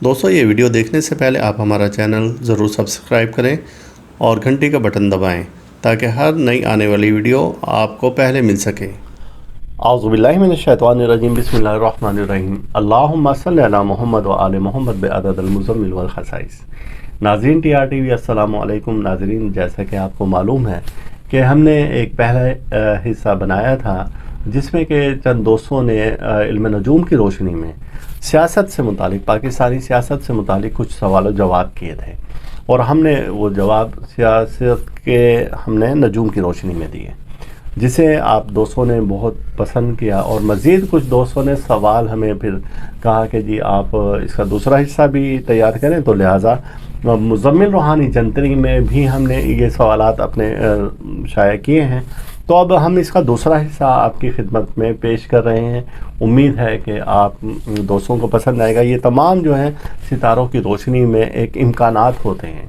دوستو یہ ویڈیو دیکھنے سے پہلے آپ ہمارا چینل ضرور سبسکرائب کریں اور گھنٹی کا بٹن دبائیں تاکہ ہر نئی آنے والی ویڈیو آپ کو پہلے مل سکے۔ اعوذ باللہ من الشیطان الرجیم، بسم اللہ الرحمن الرحیم۔ اللہم صلی علی محمد و آل محمد بعدد المزمل والخصائص۔ ناظرین ٹی آر ٹی وی، السلام علیکم۔ ناظرین، جیسا کہ آپ کو معلوم ہے کہ ہم نے ایک پہلا حصہ بنایا تھا جس میں کہ چند دوستوں نے علم نجوم کی روشنی میں سیاست سے متعلق، پاکستانی سیاست سے متعلق کچھ سوال و جواب کیے تھے، اور ہم نے وہ جواب سیاست کے ہم نے نجوم کی روشنی میں دیے، جسے آپ دوستوں نے بہت پسند کیا، اور مزید کچھ دوستوں نے سوال ہمیں پھر کہا کہ جی آپ اس کا دوسرا حصہ بھی تیار کریں، تو لہٰذا مزمل روحانی جنتری میں بھی ہم نے یہ سوالات اپنے شائع کیے ہیں۔ تو اب ہم اس کا دوسرا حصہ آپ کی خدمت میں پیش کر رہے ہیں۔ امید ہے کہ آپ دوستوں کو پسند آئے گا۔ یہ تمام جو ہیں ستاروں کی روشنی میں ایک امکانات ہوتے ہیں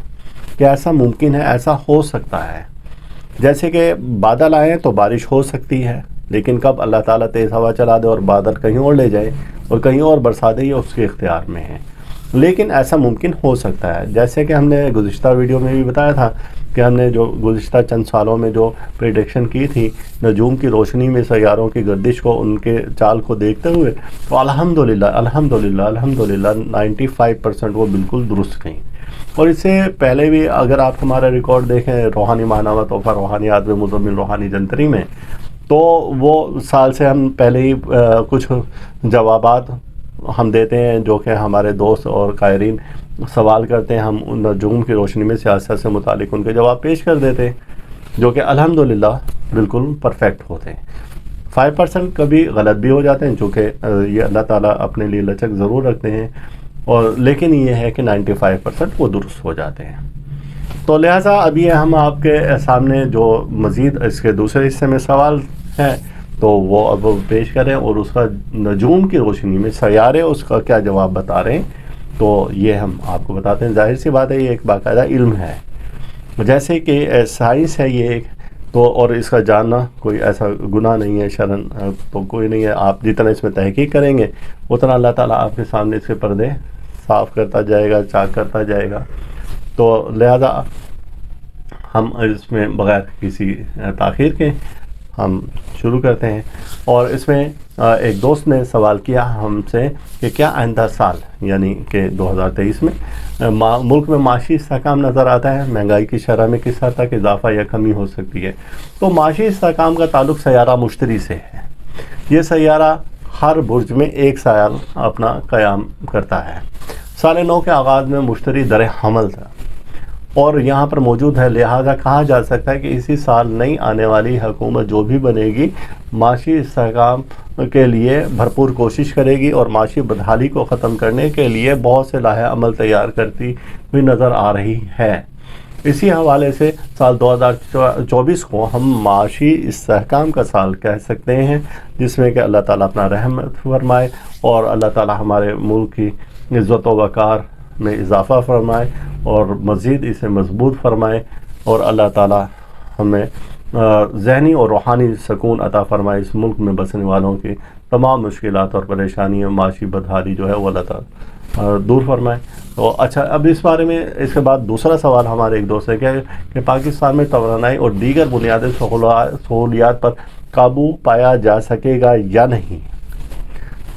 کہ ایسا ممکن ہے، ایسا ہو سکتا ہے، جیسے کہ بادل آئیں تو بارش ہو سکتی ہے، لیکن کب اللہ تعالیٰ تیز ہوا چلا دے اور بادل کہیں اور لے جائے اور کہیں اور برسا دے، یہ اس کے اختیار میں ہے، لیکن ایسا ممکن ہو سکتا ہے۔ جیسے کہ ہم نے گزشتہ ویڈیو میں بھی بتایا تھا کہ ہم نے جو گزشتہ چند سالوں میں جو پریڈکشن کی تھی نجوم کی روشنی میں سیاروں کی گردش کو، ان کے چال کو دیکھتے ہوئے، تو الحمدللہ 95% وہ بالکل درست گئیں۔ اور اس سے پہلے بھی اگر آپ ہمارا ریکارڈ دیکھیں روحانی ماہنامہ تحفہ روحانیات میں مزمل روحانی جنتری میں، تو وہ سال سے ہم پہلے ہی کچھ جوابات ہم دیتے ہیں جو کہ ہمارے دوست اور قائرین سوال کرتے ہیں، ہم ان نجوم کی روشنی میں سیاست سے متعلق ان کے جواب پیش کر دیتے ہیں، جو کہ الحمدللہ بالکل پرفیکٹ ہوتے ہیں۔ 5% کبھی غلط بھی ہو جاتے ہیں، جو کہ یہ اللہ تعالیٰ اپنے لیے لچک ضرور رکھتے ہیں، اور لیکن یہ ہے کہ 95% وہ درست ہو جاتے ہیں۔ تو لہٰذا اب یہ ہم آپ کے سامنے جو مزید اس کے دوسرے حصے میں سوال ہیں تو وہ اب پیش کریں، اور اس کا نجوم کی روشنی میں سیارے اس کا کیا جواب بتا رہے ہیں، تو یہ ہم آپ کو بتاتے ہیں۔ ظاہر سی بات ہے یہ ایک باقاعدہ علم ہے، جیسے کہ سائنس ہے یہ ایک، تو اور اس کا جاننا کوئی ایسا گناہ نہیں ہے شرعاً، تو کوئی نہیں ہے۔ آپ جتنا اس میں تحقیق کریں گے اتنا اللہ تعالیٰ آپ کے سامنے اس کے پردے صاف کرتا جائے گا، چاک کرتا جائے گا۔ تو لہذا ہم اس میں بغیر کسی تاخیر کے ہم شروع کرتے ہیں۔ اور اس میں ایک دوست نے سوال کیا ہم سے کہ کیا آئندہ سال یعنی کہ 2023 میں ملک میں معاشی استحکام نظر آتا ہے؟ مہنگائی کی شرح میں کس حد تک اضافہ یا کمی ہو سکتی ہے؟ تو معاشی استحکام کا تعلق سیارہ مشتری سے ہے۔ یہ سیارہ ہر برج میں ایک سال اپنا قیام کرتا ہے۔ سال نو کے آغاز میں مشتری در حمل تھا اور یہاں پر موجود ہے، لہذا کہا جا سکتا ہے کہ اسی سال نئی آنے والی حکومت جو بھی بنے گی معاشی استحکام کے لیے بھرپور کوشش کرے گی اور معاشی بدحالی کو ختم کرنے کے لیے بہت سے لائحہ عمل تیار کرتی ہوئی نظر آ رہی ہے۔ اسی حوالے سے سال 2024 کو ہم معاشی استحکام کا سال کہہ سکتے ہیں، جس میں کہ اللہ تعالیٰ اپنا رحمت فرمائے اور اللہ تعالیٰ ہمارے ملک کی عزت و وقار میں اضافہ فرمائے اور مزید اسے مضبوط فرمائے، اور اللہ تعالیٰ ہمیں ذہنی اور روحانی سکون عطا فرمائے۔ اس ملک میں بسنے والوں کی تمام مشکلات اور پریشانیاں، معاشی بدحالی جو ہے وہ اللہ تعالیٰ دور فرمائے۔ تو اچھا، اب اس بارے میں اس کے بعد دوسرا سوال ہمارے ایک دوست نے کیا کہ پاکستان میں توانائی اور دیگر بنیادی سہولیات پر قابو پایا جا سکے گا یا نہیں؟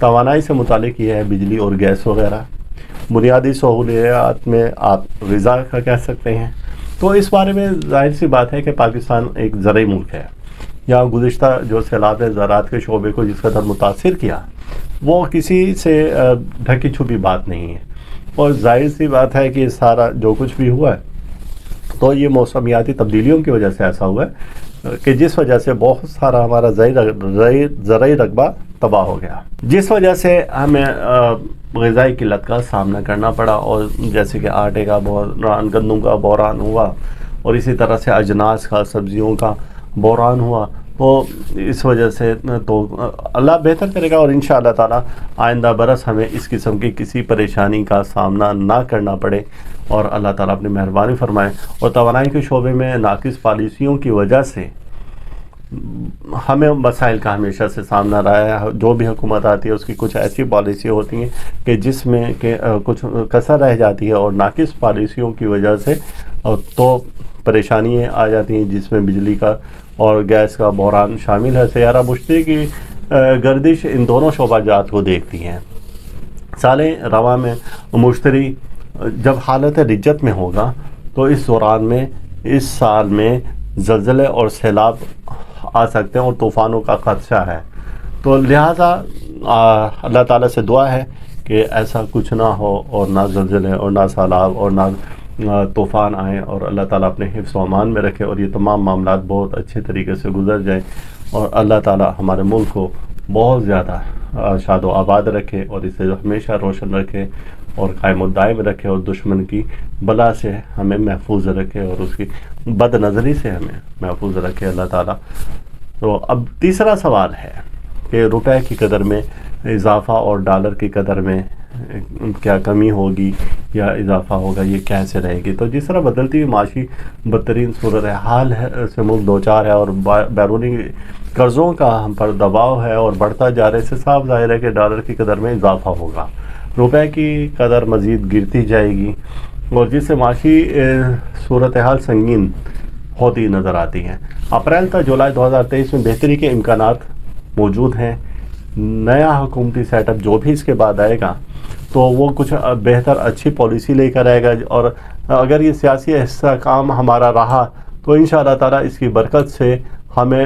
توانائی سے متعلق یہ ہے بجلی اور گیس وغیرہ، بنیادی سہولیات میں آپ غذا کا کہہ سکتے ہیں۔ تو اس بارے میں ظاہر سی بات ہے کہ پاکستان ایک زرعی ملک ہے۔ یہاں گزشتہ جو سیلاب نے زراعت کے شعبے کو جس قدر متاثر کیا وہ کسی سے ڈھکی چھپی بات نہیں ہے، اور ظاہر سی بات ہے کہ سارا جو کچھ بھی ہوا ہے تو یہ موسمیاتی تبدیلیوں کی وجہ سے ایسا ہوا ہے کہ جس وجہ سے بہت سارا ہمارا زرعی رقبہ تباہ ہو گیا، جس وجہ سے ہمیں غذائی قلت کا سامنا کرنا پڑا، اور جیسے کہ آٹے کا بحران، گندم کا بحران ہوا، اور اسی طرح سے اجناس کا، سبزیوں کا بحران ہوا۔ تو اس وجہ سے تو اللہ بہتر کرے گا، اور انشاءاللہ تعالیٰ آئندہ برس ہمیں اس قسم کی کسی پریشانی کا سامنا نہ کرنا پڑے، اور اللہ تعالیٰ اپنی مہربانی فرمائے۔ اور توانائی کے شعبے میں ناقص پالیسیوں کی وجہ سے ہمیں مسائل کا ہمیشہ سے سامنا رہا ہے. جو بھی حکومت آتی ہے اس کی کچھ ایسی پالیسی ہوتی ہیں کہ جس میں کہ کچھ کسر رہ جاتی ہے، اور ناقص پالیسیوں کی وجہ سے تو پریشانیاں آ جاتی ہیں، جس میں بجلی کا اور گیس کا بحران شامل ہے. سیارہ مشتری کی گردش ان دونوں شعبہ جات کو دیکھتی ہیں. سال رواں میں مشتری جب حالت رجت میں ہوگا تو اس دوران میں اس سال میں زلزلے اور سیلاب آ سکتے ہیں اور طوفانوں کا خدشہ ہے. تو لہٰذا اللہ تعالیٰ سے دعا ہے کہ ایسا کچھ نہ ہو، اور نہ زلزلے اور نہ سیلاب اور نہ طوفان آئیں، اور اللہ تعالیٰ اپنے حفظ و امان میں رکھے اور یہ تمام معاملات بہت اچھے طریقے سے گزر جائیں، اور اللہ تعالیٰ ہمارے ملک کو بہت زیادہ شاد و آباد رکھے اور اسے ہمیشہ روشن رکھے اور قائم و دائم رکھے، اور دشمن کی بلا سے ہمیں محفوظ رکھے اور اس کی بد نظری سے ہمیں محفوظ رکھے اللہ تعالیٰ. تو اب تیسرا سوال ہے کہ روپے کی قدر میں اضافہ اور ڈالر کی قدر میں کیا کمی ہوگی یا اضافہ ہوگا، یہ کیسے رہے گی؟ تو جس طرح بدلتی ہوئی معاشی بدترین صورتحال ہے سے ملک دوچار ہے، اور بیرونی قرضوں کا ہم پر دباؤ ہے اور بڑھتا جا رہا ہے، اس سے صاف ظاہر ہے کہ ڈالر کی قدر میں اضافہ ہوگا، روپے کی قدر مزید گرتی جائے گی، اور جس سے معاشی صورتحال سنگین ہوتی نظر آتی ہے. اپریل تا جولائی 2023 میں بہتری کے امکانات موجود ہیں. نیا حکومتی سیٹ اپ جو بھی اس کے بعد آئے گا تو وہ کچھ بہتر اچھی پالیسی لے کر آئے گا، اور اگر یہ سیاسی استحکام ہمارا رہا تو انشاءاللہ تعالیٰ اس کی برکت سے ہمیں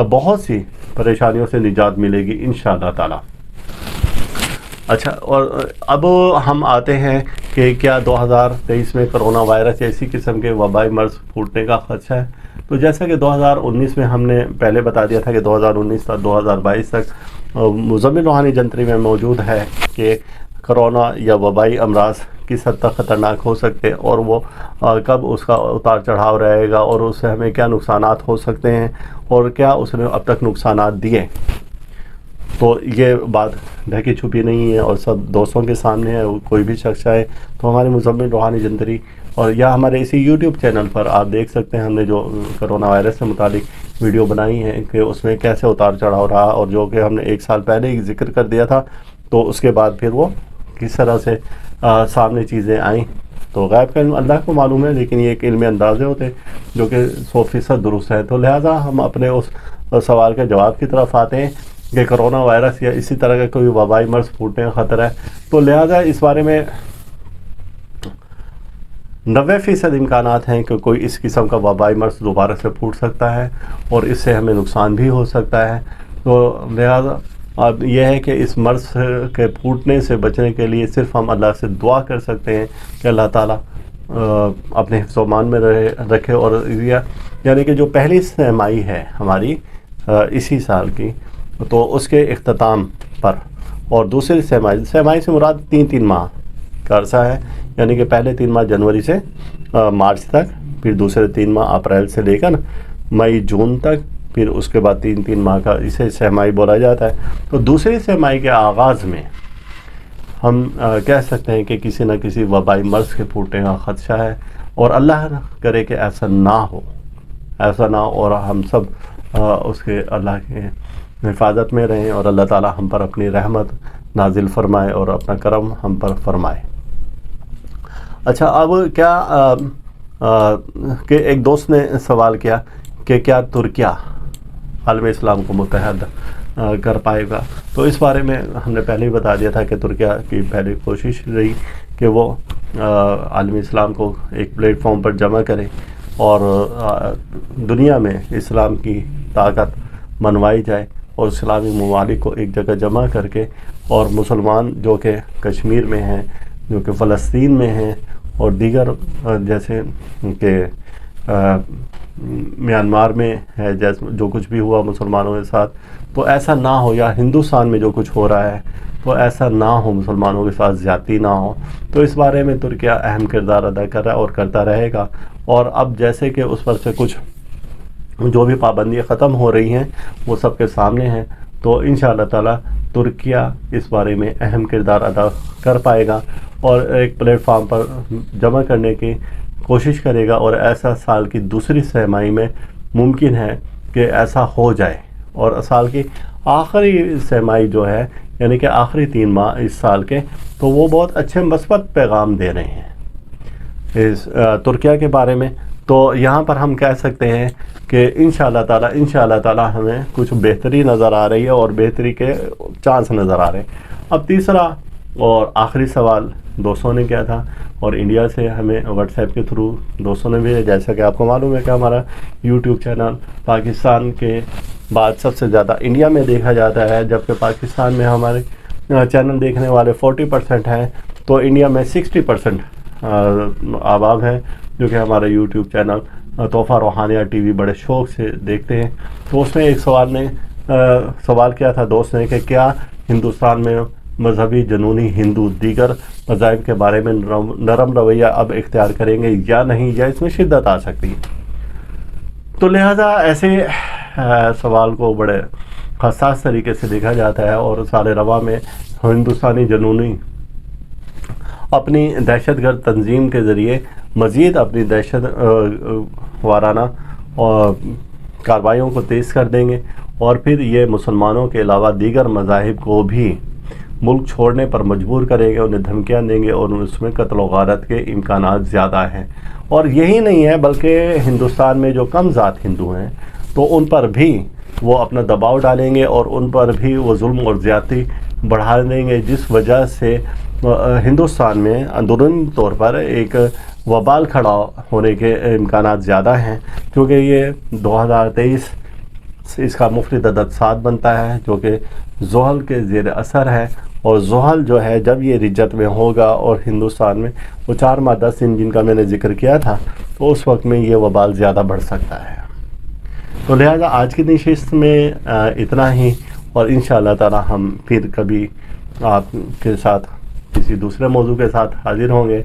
بہت سی پریشانیوں سے نجات ملے گی انشاءاللہ تعالیٰ. اچھا، اور اب ہم آتے ہیں کہ کیا 2023 میں کرونا وائرس ایسی قسم کے وبائی مرض پھوٹنے کا خدشہ ہے؟ تو جیسا کہ 2019 میں ہم نے پہلے بتا دیا تھا کہ 2019 تا 2022 تک مزمل روحانی جنتری میں موجود ہے کہ کرونا یا وبائی امراض کس حد تک خطرناک ہو سکتے، اور وہ کب اس کا اتار چڑھاؤ رہے گا، اور اس سے ہمیں کیا نقصانات ہو سکتے ہیں، اور کیا اس نے اب تک نقصانات دیے. تو یہ بات ڈھکی چھپی نہیں ہے اور سب دوستوں کے سامنے ہے. کوئی بھی شخص چاہے تو ہمارے مزمل روحانی جنتری اور یا ہمارے اسی یوٹیوب چینل پر آپ دیکھ سکتے ہیں، ہم نے جو کرونا وائرس سے متعلق ویڈیو بنائی ہے کہ اس میں کیسے اتار چڑھاؤ رہا، اور جو کہ ہم نے 1 سال پہلے ہی ذکر کر دیا تھا، تو اس کے بعد پھر وہ کس طرح سے سامنے چیزیں آئیں. تو غیب کا علم اللہ کو معلوم ہے، لیکن یہ ایک علم اندازے ہوتے جو کہ 100% درست ہے. تو لہٰذا ہم اپنے اس سوال کے جواب کی طرف آتے ہیں کہ کرونا وائرس یا اسی طرح کا کوئی وبائی مرض پھوٹنے کا خطرہ ہے. تو لہٰذا اس بارے میں 90% امکانات ہیں کہ کوئی اس قسم کا وبائی مرض دوبارہ سے پھوٹ سکتا ہے، اور اس سے ہمیں نقصان بھی ہو سکتا ہے. تو لہٰذا اب یہ ہے کہ اس مرض کے پھوٹنے سے بچنے کے لیے صرف ہم اللہ سے دعا کر سکتے ہیں کہ اللہ تعالیٰ اپنے حفظ و امان میں رکھے. اور یعنی کہ جو پہلی سرمائی ہے ہماری اسی سال کی، تو اس کے اختتام پر، اور دوسری سرمائی سے مراد 3 ماہ کا عرصہ ہے، یعنی کہ پہلے 3 ماہ جنوری سے مارچ تک، پھر دوسرے 3 ماہ اپریل سے لے کر مئی جون تک، پھر اس کے بعد 3 ماہ کا اسے سرمائی بولا جاتا ہے. تو دوسری سرمائی کے آغاز میں ہم کہہ سکتے ہیں کہ کسی نہ کسی وبائی مرض کے پھوٹنے کا خدشہ ہے، اور اللہ کرے کہ ایسا نہ ہو، اور ہم سب اس کے اللہ کے حفاظت میں رہیں، اور اللہ تعالیٰ ہم پر اپنی رحمت نازل فرمائے اور اپنا کرم ہم پر فرمائے. اچھا، اب کیا کہ ایک دوست نے سوال کیا کہ کیا ترکیہ عالم اسلام کو متحد کر پائے گا؟ تو اس بارے میں ہم نے پہلے ہی بتا دیا تھا کہ ترکیہ کی پہلی کوشش رہی کہ وہ عالم اسلام کو ایک پلیٹ فارم پر جمع کرے اور دنیا میں اسلام کی طاقت منوائی جائے، اور اسلامی ممالک کو ایک جگہ جمع کر کے، اور مسلمان جو کہ کشمیر میں ہیں، جو کہ فلسطین میں ہیں، اور دیگر جیسے کہ میانمار میں ہے، جیسے جو کچھ بھی ہوا مسلمانوں کے ساتھ، تو ایسا نہ ہو، یا ہندوستان میں جو کچھ ہو رہا ہے تو ایسا نہ ہو، مسلمانوں کے ساتھ زیادتی نہ ہو. تو اس بارے میں ترکیہ اہم کردار ادا کر رہا ہے اور کرتا رہے گا. اور اب جیسے کہ اس پر سے کچھ جو بھی پابندیاں ختم ہو رہی ہیں وہ سب کے سامنے ہیں، تو انشاءاللہ تعالیٰ ترکیہ اس بارے میں اہم کردار ادا کر پائے گا اور ایک پلیٹ فارم پر جمع کرنے کی کوشش کرے گا. اور ایسا سال کی دوسری سرمائی میں ممکن ہے کہ ایسا ہو جائے، اور سال کی آخری سہ-ماہی جو ہے یعنی کہ آخری 3 ماہ اس سال کے، تو وہ بہت اچھے مثبت پیغام دے رہے ہیں اس ترکیہ کے بارے میں. تو یہاں پر ہم کہہ سکتے ہیں کہ انشاءاللہ تعالی ہمیں کچھ بہتری نظر آ رہی ہے اور بہتری کے چانس نظر آ رہے ہیں. اب تیسرا اور آخری سوال دوستوں نے کیا تھا، اور انڈیا سے ہمیں واٹس ایپ کے تھرو دوستوں نے بھی، جیسا کہ آپ کو معلوم ہے کہ ہمارا یوٹیوب چینل پاکستان کے بعد سب سے زیادہ انڈیا میں دیکھا جاتا ہے، جبکہ پاکستان میں ہمارے چینل دیکھنے والے 40% ہیں، تو انڈیا میں 60% آباد ہیں جو کہ ہمارا یوٹیوب چینل تحفہ روحانیہ ٹی وی بڑے شوق سے دیکھتے ہیں. تو اس میں ایک سوال کیا تھا دوست نے کہ کیا ہندوستان میں مذہبی جنونی ہندو دیگر مذاہب کے بارے میں نرم رویہ اب اختیار کریں گے یا نہیں، یا اس میں شدت آ سکتی ہے. تو لہٰذا ایسے سوال کو بڑے حساس طریقے سے دیکھا جاتا ہے، اور سال رواں میں ہندوستانی جنونی اپنی دہشت گرد تنظیم کے ذریعے مزید اپنی دہشت وارانہ کارروائیوں کو تیز کر دیں گے، اور پھر یہ مسلمانوں کے علاوہ دیگر مذاہب کو بھی ملک چھوڑنے پر مجبور کریں گے، انہیں دھمکیاں دیں گے، اور اس میں قتل و غارت کے امکانات زیادہ ہیں. اور یہی نہیں ہے بلکہ ہندوستان میں جو کم ذات ہندو ہیں تو ان پر بھی وہ اپنا دباؤ ڈالیں گے، اور ان پر بھی وہ ظلم اور زیادتی بڑھا دیں گے، جس وجہ سے ہندوستان میں اندرونی طور پر ایک وبال کھڑا ہونے کے امکانات زیادہ ہیں، کیونکہ یہ 2023 اس کا مفرد عدد 7 بنتا ہے جو کہ زحل کے زیر اثر ہے. اور زحل جو ہے جب یہ رجت میں ہوگا اور ہندوستان میں وہ 4 ماہ 10 دن جن کا میں نے ذکر کیا تھا، تو اس وقت میں یہ وبال زیادہ بڑھ سکتا ہے. تو لہٰذا آج کی نشست میں اتنا ہی، اور انشاءاللہ تعالی ہم پھر کبھی آپ کے ساتھ کسی دوسرے موضوع کے ساتھ حاضر ہوں گے.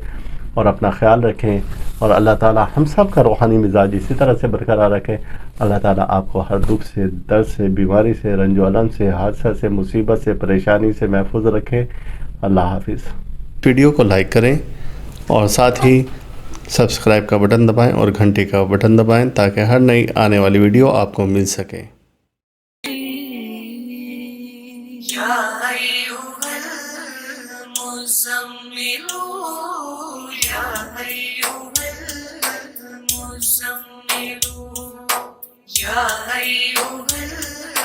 اور اپنا خیال رکھیں، اور اللہ تعالی ہم سب کا روحانی مزاج اسی طرح سے برقرار رکھے. اللہ تعالی آپ کو ہر دکھ سے، درد سے، بیماری سے، رنج و الم سے، حادثہ سے، مصیبت سے، پریشانی سے محفوظ رکھے. اللہ حافظ. ویڈیو کو لائک کریں اور ساتھ ہی سبسکرائب کا بٹن دبائیں اور گھنٹی کا بٹن دبائیں تاکہ ہر نئی آنے والی ویڈیو آپ کو مل سکے. یا ایھا المزمل، یا ایھا المزمل، یا ایھا